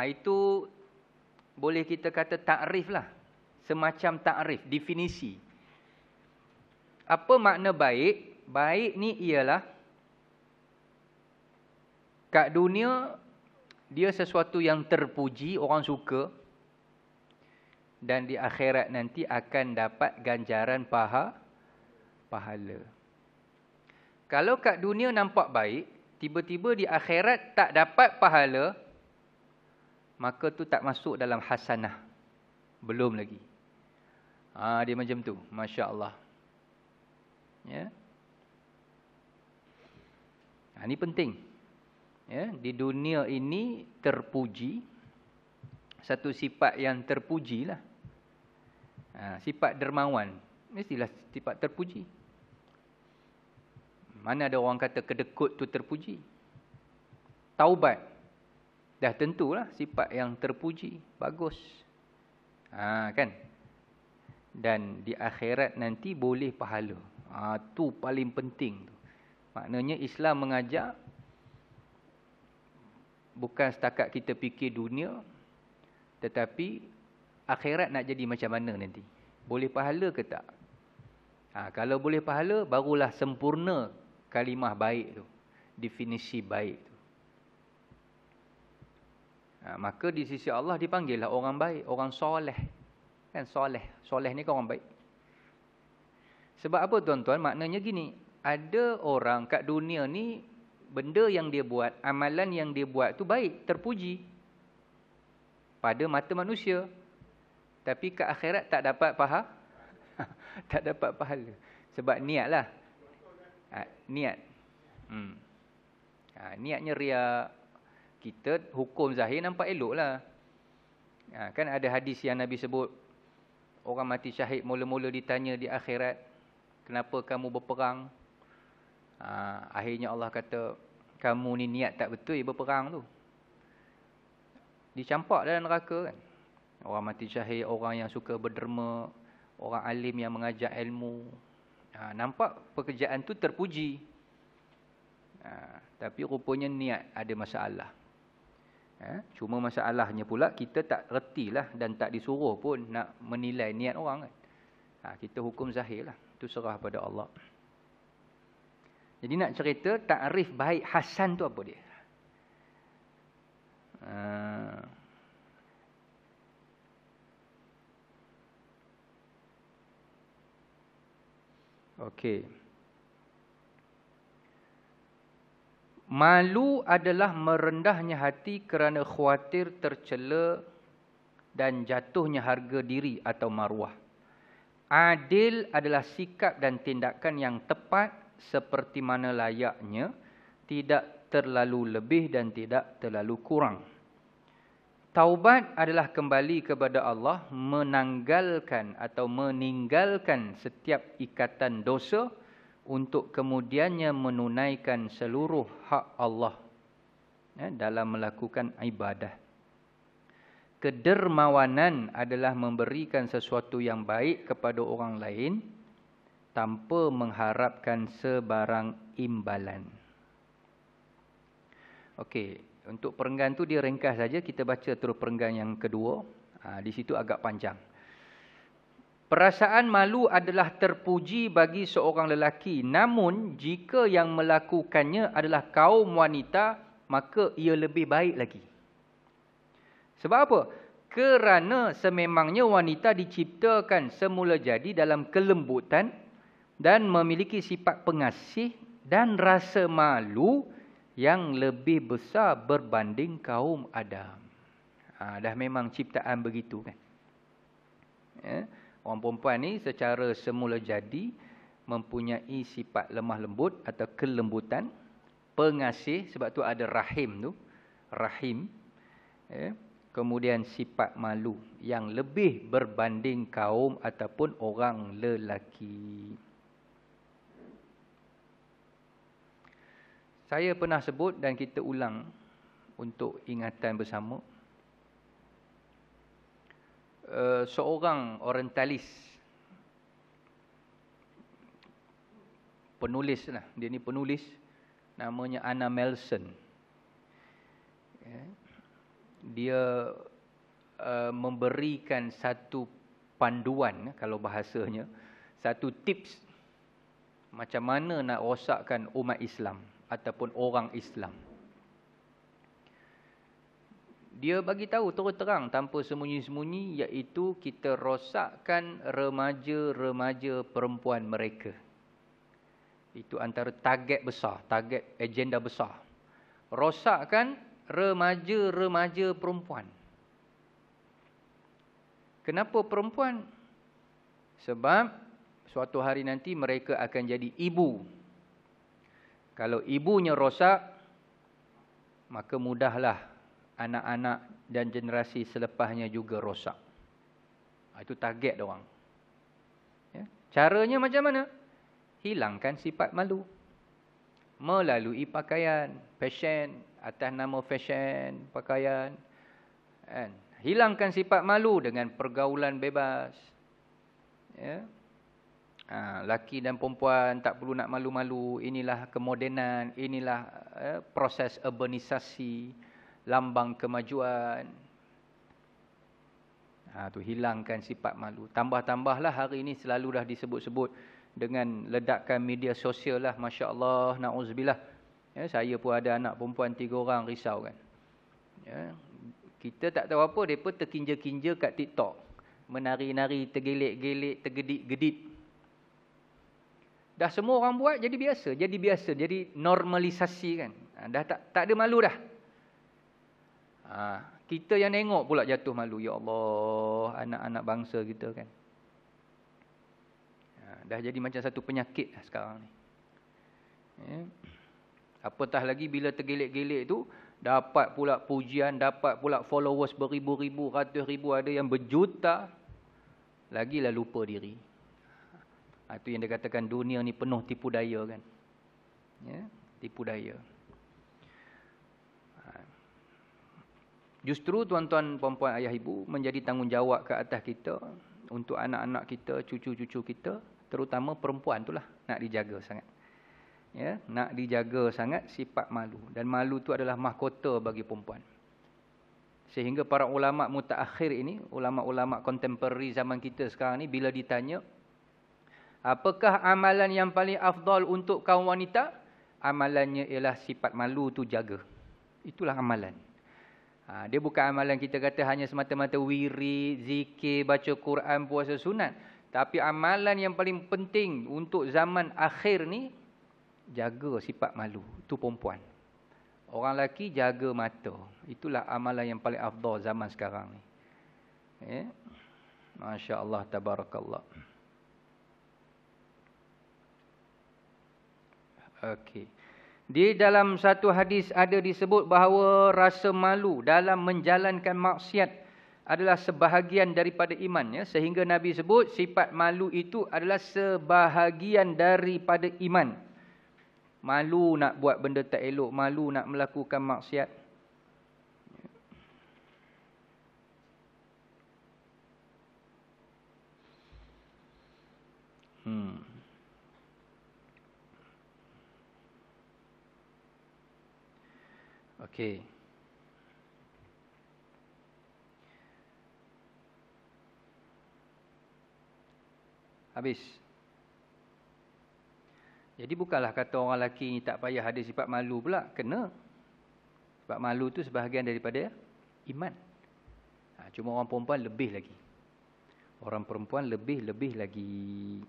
Itu boleh kita kata takrif lah. Semacam takrif, definisi. Apa makna baik? Baik ni ialah kat dunia dia sesuatu yang terpuji, orang suka. Dan di akhirat nanti akan dapat ganjaran pahala. Kalau kat dunia nampak baik, tiba-tiba di akhirat tak dapat pahala, maka tu tak masuk dalam hasanah. Belum lagi. Dia macam tu. Masya Allah. Ya. Ini penting. Ya, di dunia ini terpuji. Satu sifat yang terpuji lah. Sifat dermawan. Mestilah sifat terpuji. Mana ada orang kata kedekut tu terpuji. Taubat. Dah tentulah sifat yang terpuji. Bagus. Kan? Dan di akhirat nanti boleh pahala. Tu paling penting. Maknanya Islam mengajak bukan setakat kita fikir dunia, tetapi akhirat nak jadi macam mana nanti. Boleh pahala ke tak? Kalau boleh pahala, barulah sempurna kalimah baik tu. Definisi baik tu. Maka di sisi Allah dipanggillah orang baik, orang soleh. Kan soleh. Soleh ni kan orang baik. Sebab apa tuan-tuan? Maknanya gini. Ada orang kat dunia ni, benda yang dia buat, amalan yang dia buat tu baik, terpuji. Pada mata manusia. Tapi kat akhirat tak dapat tak dapat pahala. Sebab niat lah. Niat. Niatnya riak. Kita hukum zahir nampak elok lah. Kan ada hadis yang Nabi sebut, orang mati syahid mula-mula ditanya di akhirat, kenapa kamu berperang? Akhirnya Allah kata, kamu ni niat tak betul berperang tu. Dicampak dalam neraka kan. Orang mati syahid, orang yang suka berderma, orang alim yang mengajar ilmu. Nampak pekerjaan tu terpuji. Tapi rupanya niat ada masalah. Cuma masalahnya pula kita tak retilah dan tak disuruh pun nak menilai niat orang kan. Kita hukum zahir lah. Itu serah pada Allah. Jadi nak cerita takrif baik hasan tu apa dia? Okey. Malu adalah merendahnya hati kerana khawatir tercela dan jatuhnya harga diri atau maruah. Adil adalah sikap dan tindakan yang tepat seperti mana layaknya, tidak terlalu lebih dan tidak terlalu kurang. Taubat adalah kembali kepada Allah, menanggalkan atau meninggalkan setiap ikatan dosa untuk kemudiannya menunaikan seluruh hak Allah dalam melakukan ibadah. Kedermawanan adalah memberikan sesuatu yang baik kepada orang lain tanpa mengharapkan sebarang imbalan. Okey, untuk perenggan tu dia ringkas saja, kita baca terus perenggan yang kedua. Di situ agak panjang. Perasaan malu adalah terpuji bagi seorang lelaki. Namun, jika yang melakukannya adalah kaum wanita, maka ia lebih baik lagi. Sebab apa? Kerana sememangnya wanita diciptakan semula jadi dalam kelembutan dan memiliki sifat pengasih dan rasa malu yang lebih besar berbanding kaum Adam. Dah memang ciptaan begitu kan. Orang perempuan ni secara semula jadi mempunyai sifat lemah lembut atau kelembutan, pengasih, sebab tu ada rahim tu, rahim. Kemudian sifat malu yang lebih berbanding kaum ataupun orang lelaki. Saya pernah sebut dan kita ulang untuk ingatan bersama. Seorang orientalis, penulis lah, dia ni penulis, namanya Anna Melson. dia memberikan satu panduan, kalau bahasanya, satu tips macam mana nak rosakkan umat Islam ataupun orang Islam. Dia bagi tahu terus terang tanpa sembunyi-sembunyi, iaitu kita rosakkan remaja-remaja perempuan mereka. Itu antara target besar, target agenda besar. Rosakkan remaja-remaja perempuan. Kenapa perempuan? Sebab suatu hari nanti mereka akan jadi ibu. Kalau ibunya rosak, maka mudahlah anak-anak dan generasi selepasnya juga rosak. Itu target diorang. Ya. Caranya macam mana? Hilangkan sifat malu. Melalui pakaian, fashion, atas nama fashion, pakaian. Kan? Hilangkan sifat malu dengan pergaulan bebas. Ya. Laki dan perempuan tak perlu nak malu-malu. Inilah kemodenan, inilah proses urbanisasi, lambang kemajuan. Tu hilangkan sifat malu. Tambah-tambahlah hari ini selalu dah disebut-sebut dengan ledakan media sosial lah. Masya Allah, na'udzubillah. Ya, saya pun ada anak perempuan 3 orang, risau kan. Ya, kita tak tahu apa, mereka terkinja-kinja kat TikTok. Menari-nari, tergelik-gelik, tergedit-gedit. Dah semua orang buat, jadi biasa. Jadi normalisasi kan. Dah tak ada malu dah. Kita yang tengok pula jatuh malu. Ya Allah, anak-anak bangsa kita kan. Dah jadi macam satu penyakit dah sekarang ni. Ya. Apatah lagi bila tergelik-gelik tu, dapat pula pujian, dapat pula followers beribu-ribu, ratus ribu, ada yang berjuta. Lagilah lupa diri. Itu yang dikatakan dunia ni penuh tipu daya kan. Ya, tipu daya. Justru tuan-tuan, puan-puan, ayah, ibu menjadi tanggungjawab ke atas kita untuk anak-anak kita, cucu-cucu kita, terutama perempuan itulah nak dijaga sangat. Ya, nak dijaga sangat sifat malu, dan malu tu adalah mahkota bagi perempuan. Sehingga para ulama mutaakhir ini, ulama-ulama kontemporari zaman kita sekarang ni, bila ditanya apakah amalan yang paling afdal untuk kaum wanita, amalannya ialah sifat malu tu jaga. Itulah amalan. Dia bukan amalan kita kata hanya semata-mata wirid, zikir, baca Quran, puasa sunat. Tapi amalan yang paling penting untuk zaman akhir ni, jaga sifat malu. Itu perempuan. Orang lelaki jaga mata. Itulah amalan yang paling afdal zaman sekarang ni. Ya? Masya Allah, tabarakallah. Okey. Di dalam satu hadis ada disebut bahawa rasa malu dalam menjalankan maksiat adalah sebahagian daripada iman. Ya? Sehingga Nabi sebut sifat malu itu adalah sebahagian daripada iman. Malu nak buat benda tak elok, malu nak melakukan maksiat. Okey. Habis. Jadi bukanlah kata orang lelaki ni tak payah ada sifat malu pula. Kena. Sebab malu tu sebahagian daripada iman. Cuma orang perempuan lebih lagi. Orang perempuan lebih lagi.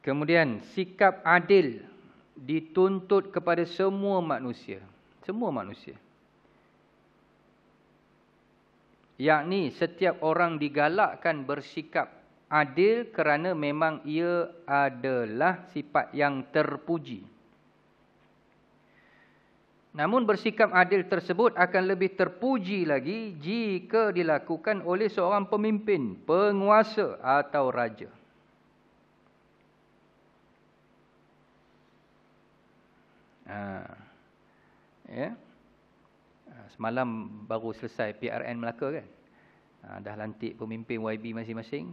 Kemudian, sikap adil dituntut kepada semua manusia. Semua manusia. Yakni setiap orang digalakkan bersikap adil kerana memang ia adalah sifat yang terpuji. Namun bersikap adil tersebut akan lebih terpuji lagi jika dilakukan oleh seorang pemimpin, penguasa atau raja. Ya. Semalam baru selesai PRN Melaka kan. Dah lantik pemimpin YB masing-masing.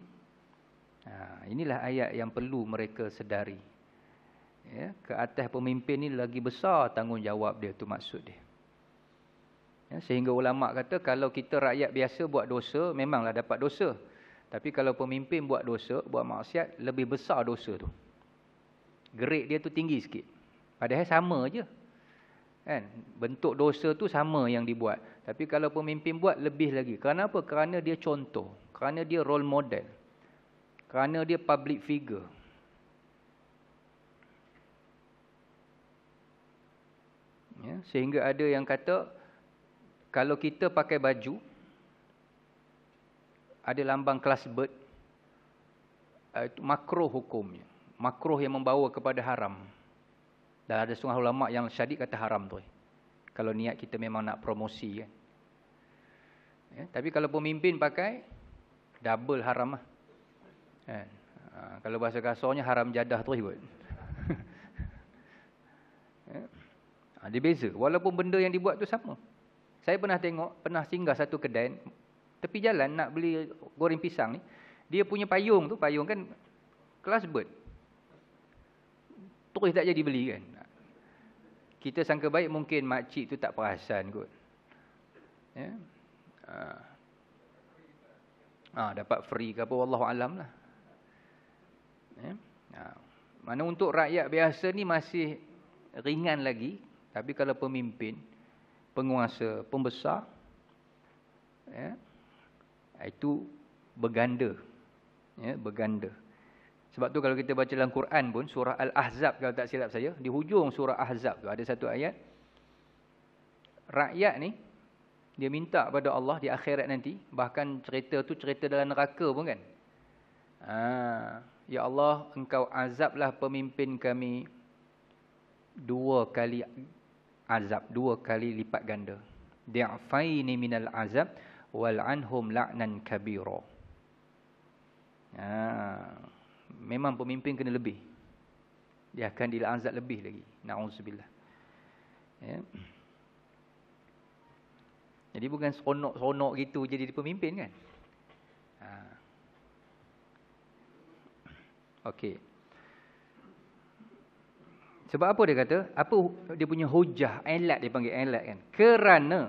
Inilah ayat yang perlu mereka sedari. Ya, ke atas pemimpin ni lagi besar tanggungjawab dia, tu maksud dia. Ya, sehingga ulama kata kalau kita rakyat biasa buat dosa, memanglah dapat dosa. Tapi kalau pemimpin buat dosa, buat maksiat, lebih besar dosa tu. Grade dia tu tinggi sikit. Padahal sama je. Kan? Bentuk dosa tu sama yang dibuat. Tapi kalau pemimpin buat, lebih lagi. Kenapa? Kerana dia contoh. Kerana dia role model. Kerana dia public figure. Ya, sehingga ada yang kata, kalau kita pakai baju, ada lambang kelas bird, itu makruh hukumnya. Makruh yang membawa kepada haram. Dan ada setengah ulama yang syadid kata haram tu. Kalau niat kita memang nak promosi kan. Ya, tapi kalau pemimpin pakai, double haram lah. Kan? Kalau bahasa kasarnya haram jadah tu kot. Ya. Dia beza. Walaupun benda yang dibuat tu sama. Saya pernah singgah satu kedai, tepi jalan nak beli goreng pisang ni. Dia punya payung tu, payung kan kelas bird. Terus tak jadi beli kan. Kita sangka baik mungkin makcik tu tak perasan kot. Ya. Dapat free ke apa, wallahualam lah. Ya. Mana untuk rakyat biasa ni masih ringan lagi. Tapi kalau pemimpin, penguasa, pembesar, ya, itu berganda. Ya, berganda. Sebab tu kalau kita baca dalam Quran pun, surah Al-Ahzab kalau tak silap saya, di hujung surah Ahzab tu ada satu ayat. Rakyat ni, dia minta pada Allah di akhirat nanti, bahkan cerita tu cerita dalam neraka pun kan. Ya Allah, engkau azablah pemimpin kami 2 kali azab, 2 kali lipat ganda. Di'faini minal azab wal'anhum la'nan kabira. Memang pemimpin kena lebih. Dia akan dilazab lebih lagi. Na'udzubillah. Ya. Jadi bukan seronok-seronok gitu jadi pemimpin kan. Okey. Sebab apa dia kata? Apa dia punya hujah? Elat dia panggil elat kan. Kerana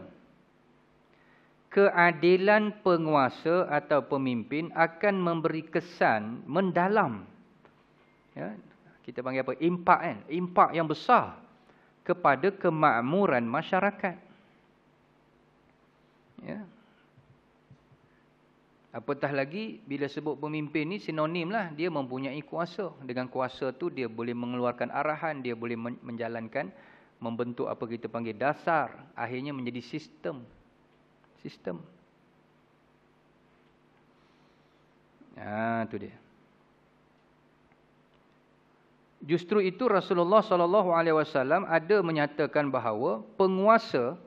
keadilan penguasa atau pemimpin akan memberi kesan mendalam. Ya, kita panggil apa? Impak kan? Impak yang besar kepada kemakmuran masyarakat. Ya. Apatah lagi bila sebut pemimpin ni sinonim lah, dia mempunyai kuasa. Dengan kuasa tu dia boleh mengeluarkan arahan, dia boleh menjalankan, membentuk apa kita panggil dasar, akhirnya menjadi sistem. Tu dia. Justru itu Rasulullah SAW ada menyatakan bahawa penguasa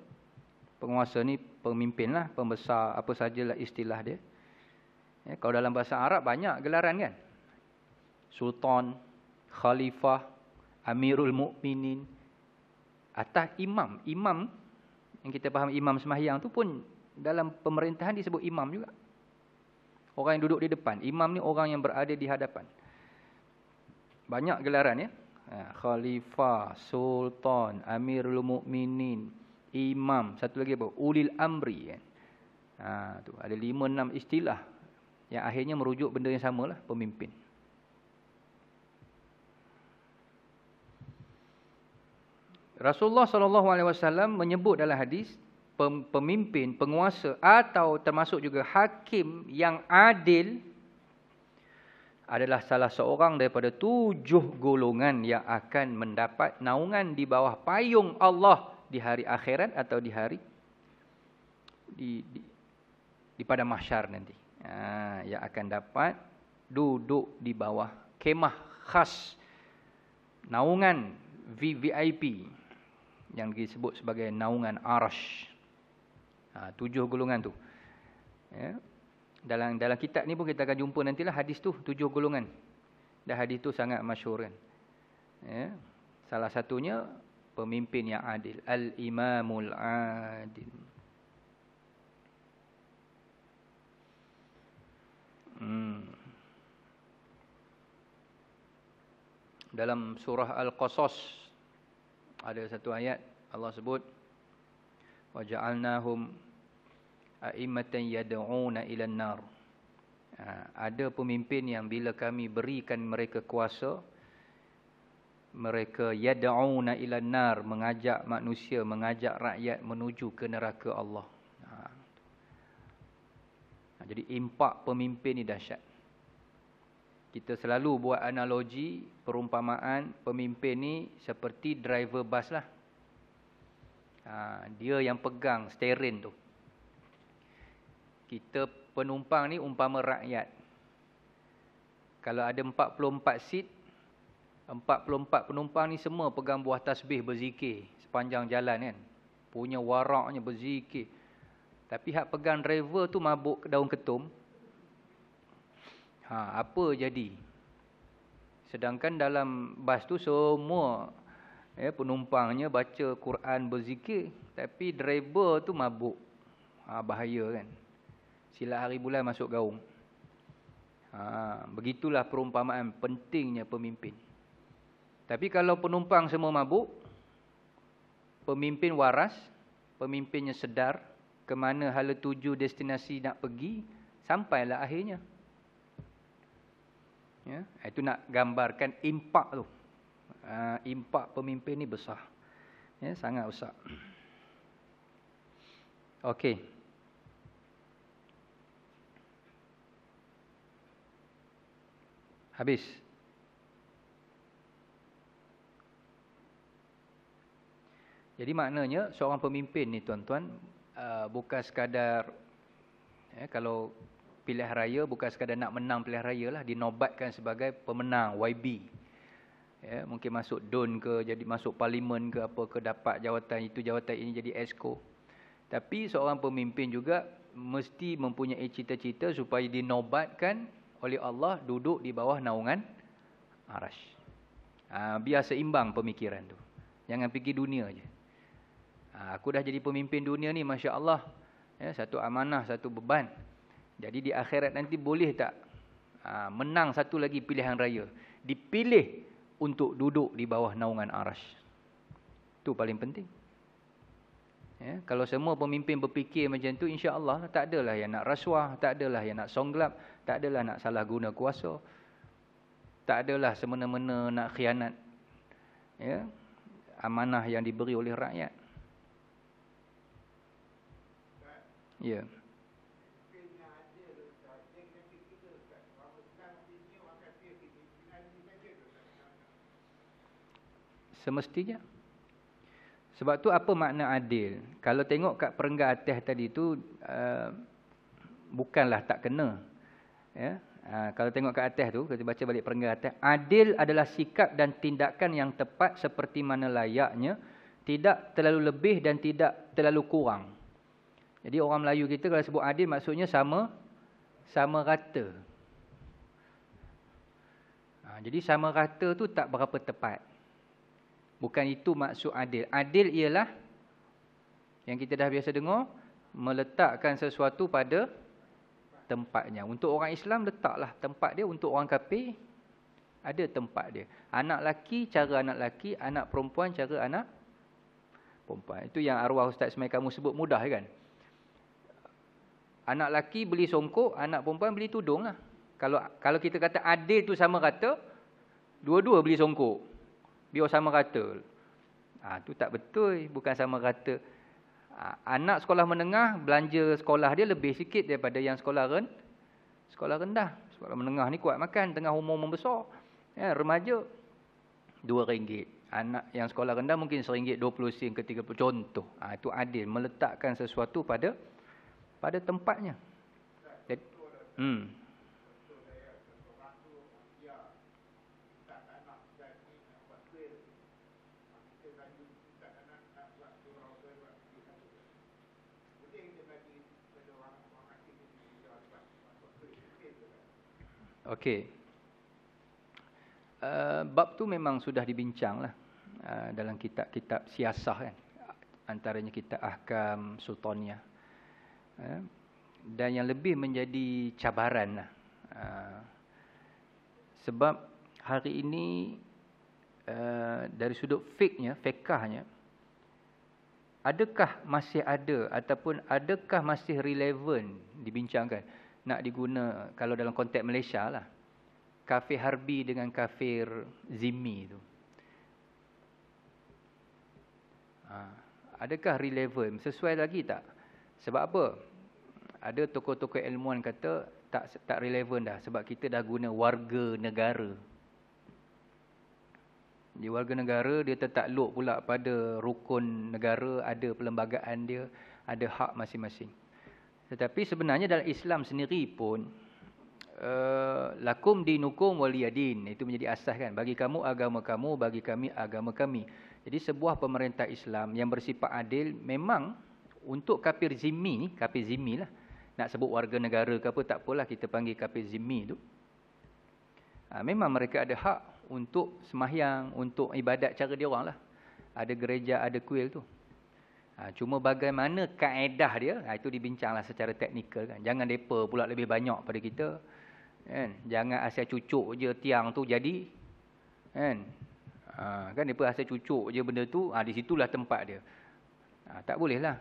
ni pemimpin lah, pembesar, apa sajalah istilah dia. Ya, kalau dalam bahasa Arab banyak gelaran kan. Sultan, Khalifah, Amirul Mukminin, atas imam. Imam, yang kita faham imam sembahyang tu pun dalam pemerintahan disebut imam juga. Orang yang duduk di depan. Imam ni orang yang berada di hadapan. Banyak gelaran ya. Khalifah, Sultan, Amirul Mukminin, Imam. Satu lagi apa? Ulil Amri kan. Tu ada 5-6 istilah yang akhirnya merujuk benda yang samalah, pemimpin. Rasulullah SAW menyebut dalam hadis, pemimpin, penguasa atau termasuk juga hakim yang adil adalah salah seorang daripada 7 golongan yang akan mendapat naungan di bawah payung Allah di hari akhirat atau di hari di pada mahsyar nanti. Yang akan dapat duduk di bawah kemah khas, naungan VVIP yang disebut sebagai naungan Arash. 7 golongan tu. Ya. Dalam kitab ni pun kita akan jumpa nantilah hadis tu, 7 golongan. Dan hadis tu sangat masyhur kan. Ya. Salah satunya pemimpin yang adil, al-imamul adil. Dalam surah Al-Qasas ada satu ayat Allah sebut waja'alnahum a'immatan yad'una ilan nar. Ada pemimpin yang bila kami berikan mereka kuasa, mereka yad'una ilan nar, mengajak manusia, mengajak rakyat menuju ke neraka Allah. Jadi impak pemimpin ni dahsyat. Kita selalu buat analogi, perumpamaan pemimpin ni seperti driver bas lah. Dia yang pegang steering tu. Kita penumpang ni umpama rakyat. Kalau ada 44 seat, 44 penumpang ni semua pegang buah tasbih berzikir sepanjang jalan kan. Punya waraknya berzikir. Tapi hak pegang driver tu mabuk daun ketum. Apa jadi? Sedangkan dalam bas tu semua penumpangnya baca Quran berzikir, tapi driver tu mabuk. Bahaya kan? Silat hari bulan masuk gaung. Begitulah perumpamaan pentingnya pemimpin. Tapi kalau penumpang semua mabuk, pemimpin waras, pemimpinnya sedar ke mana hala tuju destinasi nak pergi, sampailah akhirnya. Ya, itu nak gambarkan impak tu. Impak pemimpin ni besar. Ya, sangat besar. Okey. Habis. Jadi maknanya seorang pemimpin ni tuan-tuan bukan sekadar kalau pilihan raya bukan sekadar nak menang pilihan raya lah, dinobatkan sebagai pemenang YB. Ya, mungkin masuk DUN ke, jadi masuk parlimen ke apa ke, dapat jawatan itu jawatan ini, jadi exco. Tapi seorang pemimpin juga mesti mempunyai cita-cita supaya dinobatkan oleh Allah duduk di bawah naungan Arash. Biar seimbang pemikiran tu. Jangan fikir dunia je. Aku dah jadi pemimpin dunia ni, Masya Allah. Ya, satu amanah, satu beban. Jadi di akhirat nanti boleh tak menang satu lagi pilihan raya. Dipilih untuk duduk di bawah naungan Arash. Itu paling penting. Ya, kalau semua pemimpin berfikir macam tu, insya-Allah tak adalah yang nak rasuah, tak adalah yang nak songgelap, tak adalah nak salah guna kuasa. Tak adalah semena-mena nak khianat ya, amanah yang diberi oleh rakyat. Ya. Semestinya. Sebab tu apa makna adil? Kalau tengok kat perenggan atas tadi tu bukanlah tak kena. Ya. Kalau tengok kat atas tu, kita baca balik perenggan atas, adil adalah sikap dan tindakan yang tepat seperti mana layaknya, tidak terlalu lebih dan tidak terlalu kurang. Jadi orang Melayu kita kalau sebut adil maksudnya sama rata. Jadi sama rata tu tak berapa tepat. Bukan itu maksud adil. Adil ialah yang kita dah biasa dengar, meletakkan sesuatu pada tempatnya. Untuk orang Islam letaklah tempat dia, untuk orang kafir ada tempat dia. Anak laki cara anak laki, anak perempuan cara anak perempuan. Itu yang arwah Ustaz Ismail kamu sebut mudah kan? Anak laki beli songkok, anak perempuan beli tudung lah. Kalau kita kata adil tu sama rata, dua-dua beli songkok. Biar sama rata. Tu tak betul, bukan sama rata. Anak sekolah menengah, belanja sekolah dia lebih sikit daripada yang sekolah rendah. Sekolah menengah ni kuat makan, tengah umur membesar. Ya, remaja, RM2. Anak yang sekolah rendah mungkin RM1.20 ke RM30. Contoh. Itu adil, meletakkan sesuatu pada tempatnya. Jadi, okey. Bab tu memang sudah dibincang lah dalam kitab-kitab siasah kan. Antaranya kitab Ahkam Sultaniyah. Dan yang lebih menjadi cabaran lah. Sebab hari ini dari sudut fiqhnya, adakah masih ada ataupun adakah masih relevan dibincangkan nak diguna kalau dalam konteks Malaysia lah, kafir harbi dengan kafir zimmi tu. Adakah relevan, sesuai lagi tak? Sebab apa? Ada tokoh-tokoh ilmuwan kata tak relevan dah, sebab kita dah guna warga negara. Di warga negara dia tertakluk pula pada rukun negara, ada perlembagaan dia, ada hak masing-masing. Tetapi sebenarnya dalam Islam sendiri pun lakum dinukum waliyadin, itu menjadi asas kan. Bagi kamu agama kamu, bagi kami agama kami. Jadi sebuah pemerintah Islam yang bersifat adil, memang untuk kafir zimmi ni, kafir zimmi lah. Nak sebut warga negara ke apa tak apalah, kita panggil kafir zimmi tu. Memang mereka ada hak untuk sembahyang, untuk ibadat cara dia orang lah. Ada gereja, ada kuil tu. Cuma bagaimana kaedah dia, itu dibincanglah secara teknikal kan. Jangan depa pula lebih banyak pada kita. Kan? Jangan asal cucuk je tiang tu jadi. Kan? Kan depa asal cucuk je benda tu, di situlah tempat dia. Tak boleh lah.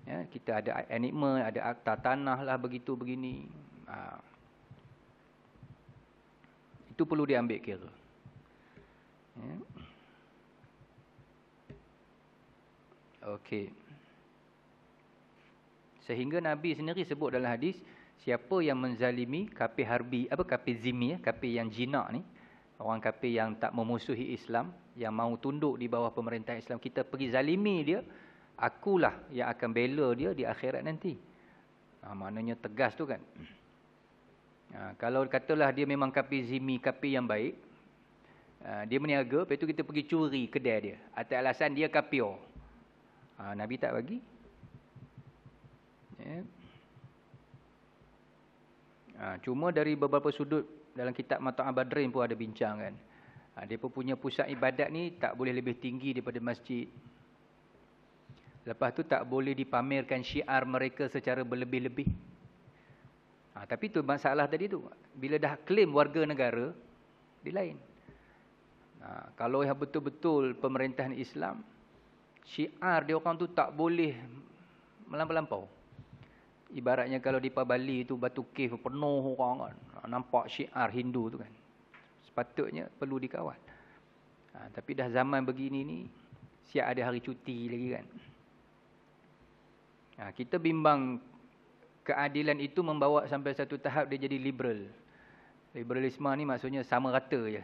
Ya, kita ada enigma, ada akta tanah lah, begitu begini. Itu perlu diambil kira. Ya. Okey. Sehingga Nabi sendiri sebut dalam hadis, siapa yang menzalimi kafir harbi, kafir zimmi, kafir yang jinak ni, orang kafir yang tak memusuhi Islam, yang mahu tunduk di bawah pemerintah Islam, kita pergi zalimi dia, akulah yang akan bela dia di akhirat nanti. Maknanya tegas tu kan. Kalau katalah dia memang kafir zimmi, kafir yang baik, dia meniaga, lepas tu kita pergi curi kedai dia atas alasan dia kafir. Nabi tak bagi. Ya. Cuma dari beberapa sudut dalam kitab Mata'am Badrin pun ada bincang kan. Dia pun punya pusat ibadat ni tak boleh lebih tinggi daripada masjid. Lepas tu tak boleh dipamerkan syiar mereka secara berlebih-lebih. Tapi tu masalah tadi tu. Bila dah klaim warga negara, dia lain. Kalau yang betul-betul pemerintahan Islam, syiar dia orang tu tak boleh melampau-lampau. Ibaratnya kalau di Bali tu batu cave penuh orang kan. Nampak syiar Hindu tu kan. Sepatutnya perlu dikawal. Tapi dah zaman begini ni, siap ada hari cuti lagi kan. Kita bimbang keadilan itu membawa sampai satu tahap dia jadi liberal. Liberalisme ni maksudnya sama rata je.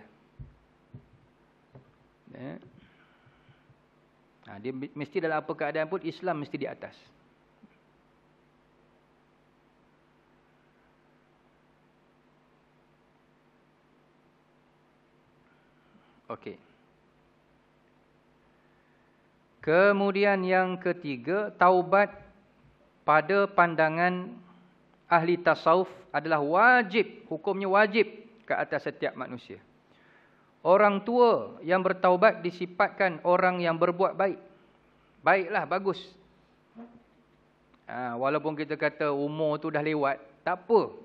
Dia mesti dalam apa keadaan pun Islam mesti di atas. Okey. Kemudian yang ketiga, taubat pada pandangan ahli tasawuf adalah wajib, hukumnya wajib ke atas setiap manusia. Orang tua yang bertaubat disifatkan orang yang berbuat baik. Baiklah, bagus. Walaupun kita kata umur tu dah lewat, tak apa.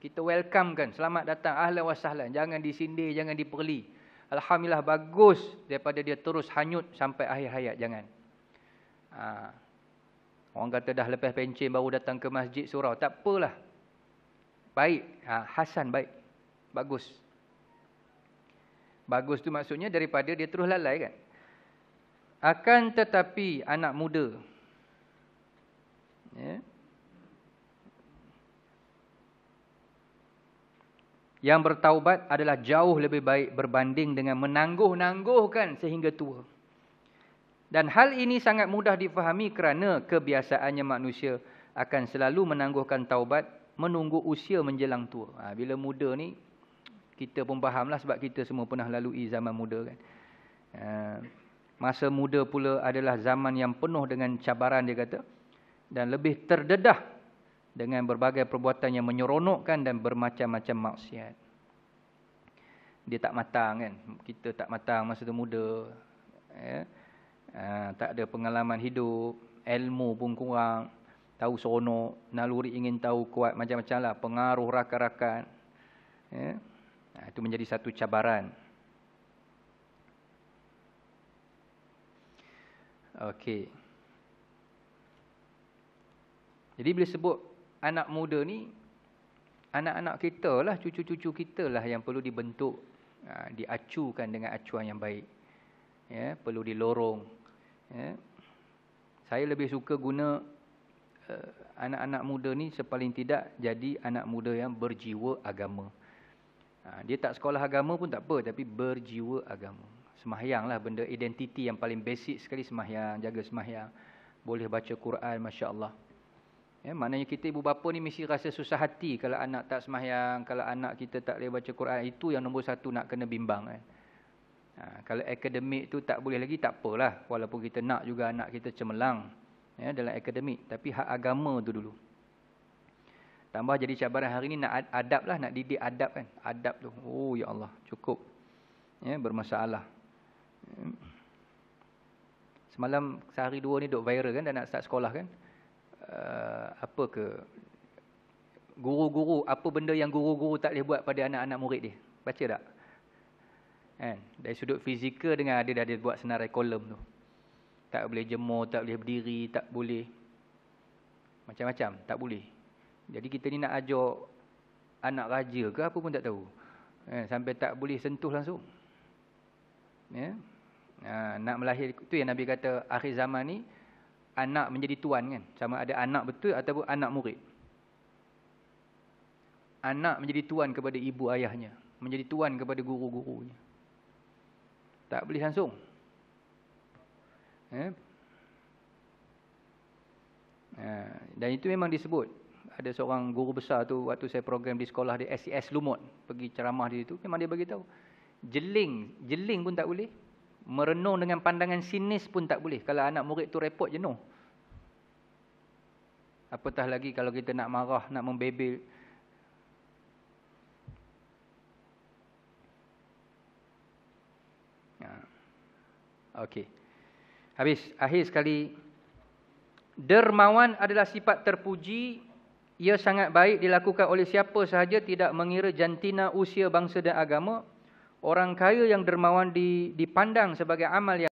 Kita welcome kan, selamat datang, ahlan wa sahlan. Jangan disindir, jangan diperli. Alhamdulillah, bagus daripada dia terus hanyut sampai akhir hayat, jangan. Orang kata dah lepas pencen baru datang ke masjid surau, tak apalah. Baik, hasan baik. Bagus. Bagus tu maksudnya daripada dia terus lalai kan. Akan tetapi anak muda, yang bertaubat adalah jauh lebih baik berbanding dengan menangguh-nangguhkan sehingga tua. Dan hal ini sangat mudah difahami kerana kebiasaannya manusia akan selalu menangguhkan taubat menunggu usia menjelang tua. Bila muda ni, kita pun fahamlah sebab kita semua pernah lalui zaman muda kan. Masa muda pula adalah zaman yang penuh dengan cabaran dia kata. Dan lebih terdedah dengan berbagai perbuatan yang menyeronokkan dan bermacam-macam maksiat. Dia tak matang kan. Kita tak matang masa tu muda. Tak ada pengalaman hidup. Ilmu pun kurang. Tahu seronok. Naluri ingin tahu kuat. Macam-macam lah. Pengaruh rakan-rakan. Itu menjadi satu cabaran. Okey. Jadi bila sebut anak muda ni, anak-anak kita lah, cucu-cucu kita lah yang perlu dibentuk, diacukan dengan acuan yang baik. Ya, perlu dilorong. Ya. Saya lebih suka guna anak-anak muda ni sepaling tidak jadi anak muda yang berjiwa agama. Dia tak sekolah agama pun tak apa, tapi berjiwa agama. Semahyang lah, benda identiti yang paling basic sekali semahyang, jaga semahyang. Boleh baca Quran, Masya Allah. Ya, maknanya kita ibu bapa ni mesti rasa susah hati kalau anak tak semahyang, kalau anak kita tak boleh baca Quran. Itu yang nombor satu nak kena bimbang. Kalau akademik tu tak boleh lagi, tak apalah. Walaupun kita nak juga anak kita cemerlang dalam akademik. Tapi hak agama tu dulu. Tambah jadi cabaran hari ni nak adab lah, nak didik adab kan. Adab tu, oh ya Allah, cukup. Bermasalah. Semalam sehari dua ni duk viral kan, dah nak start sekolah kan. Apa ke guru-guru, apa benda yang guru-guru tak boleh buat pada anak-anak murid dia. Baca tak? Kan? Dari sudut fizikal dengan ada dah dia buat senarai kolom tu. Tak boleh jemur, tak boleh berdiri, tak boleh. Macam-macam, tak boleh. Jadi kita ni nak ajar anak raja ke apa pun tak tahu. Sampai tak boleh sentuh langsung. Ya. Nak melahir, tu yang Nabi kata akhir zaman ni, anak menjadi tuan kan. Sama ada anak betul ataupun anak murid. Anak menjadi tuan kepada ibu ayahnya. Menjadi tuan kepada guru-gurunya. Tak boleh langsung. Dan itu memang disebut. Ada seorang guru besar tu, waktu saya program di sekolah di SCS Lumut. Pergi ceramah di situ. Memang dia bagi tahu. Jeling pun tak boleh. Merenung dengan pandangan sinis pun tak boleh. Kalau anak murid tu repot jenuh. Apatah lagi kalau kita nak marah, nak membebel. Okey. Habis. Akhir sekali. Dermawan adalah sifat terpuji. Ia sangat baik dilakukan oleh siapa sahaja, tidak mengira jantina, usia, bangsa dan agama. Orang kaya yang dermawan dipandang sebagai amal yang